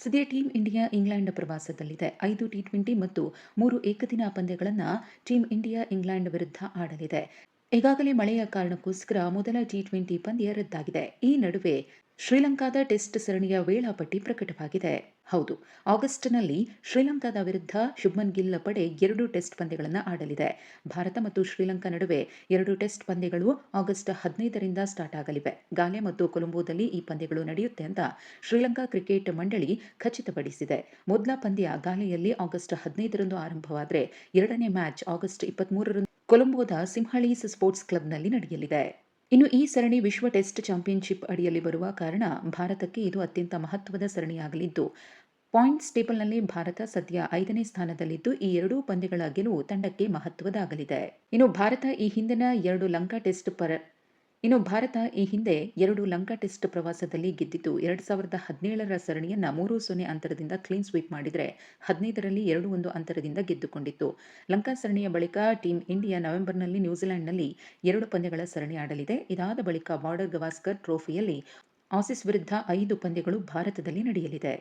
ಸದ್ಯ team India England ಪ್ರವಾಸದಲ್ಲಿದೆ. 5 T20 ಮತ್ತು 3 ಏಕದಿನ ಪಂದ್ಯಗಳನ್ನು ಟೀಂ ಇಂಡಿಯಾ ಇಂಗ್ಲೆಂಡ್ ವಿರುದ್ಧ ಆಡಲಿದೆ. ಈಗಾಗಲೇ ಮಳೆಯ ಕಾರಣಕ್ಕೋಸ್ಕರ ಮೊದಲ ಟಿ20 ಪಂದ್ಯ ರದ್ದಾಗಿದೆ. ಈ ನಡುವೆ ಶ್ರೀಲಂಕಾದ ಟೆಸ್ಟ್ ಸರಣಿಯ ವೇಳಾಪಟ್ಟಿ ಪ್ರಕಟವಾಗಿದೆ. ಹೌದು, ಆಗಸ್ಟ್ನಲ್ಲಿ ಶ್ರೀಲಂಕಾದ ವಿರುದ್ಧ ಶುಭ್ಮನ್ ಗಿಲ್ ಪಡೆ 2 ಟೆಸ್ಟ್ ಪಂದ್ಯಗಳನ್ನು ಆಡಲಿದೆ. ಭಾರತ ಮತ್ತು ಶ್ರೀಲಂಕಾ ನಡುವೆ 2 ಟೆಸ್ಟ್ ಪಂದ್ಯಗಳು ಆಗಸ್ಟ್ 15ರಿಂದ ಸ್ಟಾರ್ಟ್ ಆಗಲಿವೆ. ಗಾಲೆ ಮತ್ತು ಕೊಲಂಬೋದಲ್ಲಿ ಈ ಪಂದ್ಯಗಳು ನಡೆಯುತ್ತೆ ಅಂತ ಶ್ರೀಲಂಕಾ ಕ್ರಿಕೆಟ್ ಮಂಡಳಿ ಖಚಿತಪಡಿಸಿದೆ. ಮೊದಲ ಪಂದ್ಯ ಗಾಲೆಯಲ್ಲಿ ಆಗಸ್ಟ್ 15ರಂದು ಆರಂಭವಾದರೆ ಎರಡನೇ ಮ್ಯಾಚ್ ಆಗಸ್ಟ್ 23ರಂದು ಕೊಲಂಬೋದ ಸಿಂಹಳೀಸ್ ಸ್ಪೋರ್ಟ್ಸ್ ಕ್ಲಬ್ನಲ್ಲಿ ನಡೆಯಲಿದೆ. ಇನ್ನು ಈ ಸರಣಿ ವಿಶ್ವ ಟೆಸ್ಟ್ ಚಾಂಪಿಯನ್ಶಿಪ್ ಅಡಿಯಲ್ಲಿ ಬರುವ ಕಾರಣ ಭಾರತಕ್ಕೆ ಇದು ಅತ್ಯಂತ ಮಹತ್ವದ ಸರಣಿಯಾಗಲಿದ್ದು, ಪಾಯಿಂಟ್ಸ್ ಟೇಬಲ್ನಲ್ಲಿ ಭಾರತ ಸದ್ಯ 5ನೇ ಸ್ಥಾನದಲ್ಲಿದ್ದು, ಈ ಎರಡೂ ಪಂದ್ಯಗಳ ಗೆಲುವು ತಂಡಕ್ಕೆ ಮಹತ್ವದಾಗಲಿದೆ. ಇನ್ನು ಭಾರತ ಈ ಹಿಂದೆ 2 ಲಂಕಾ ಟೆಸ್ಟ್ ಪ್ರವಾಸದಲ್ಲಿ ಗೆದ್ದಿದ್ದು, 2017ರ ಸರಣಿಯನ್ನ 3-0 ಅಂತರದಿಂದ ಕ್ಲೀನ್ ಸ್ವೀಪ್ ಮಾಡಿದರೆ 15ರಲ್ಲಿ 2-1 ಅಂತರದಿಂದ ಗೆದ್ದುಕೊಂಡಿತ್ತು. ಲಂಕಾ ಸರಣಿಯ ಬಳಿಕ ಟೀಂ ಇಂಡಿಯಾ ನವೆಂಬರ್ನಲ್ಲಿ ನ್ಯೂಜಿಲೆಂಡ್ನಲ್ಲಿ 2 ಪಂದ್ಯಗಳ ಸರಣಿ ಆಡಲಿದೆ. ಇದಾದ ಬಳಿಕ ಬಾರ್ಡರ್ ಗವಾಸ್ಕರ್ ಟ್ರೋಫಿಯಲ್ಲಿ ಆಸೀಸ್ ವಿರುದ್ಧ 5 ಪಂದ್ಯಗಳು ಭಾರತದಲ್ಲಿ ನಡೆಯಲಿದೆ.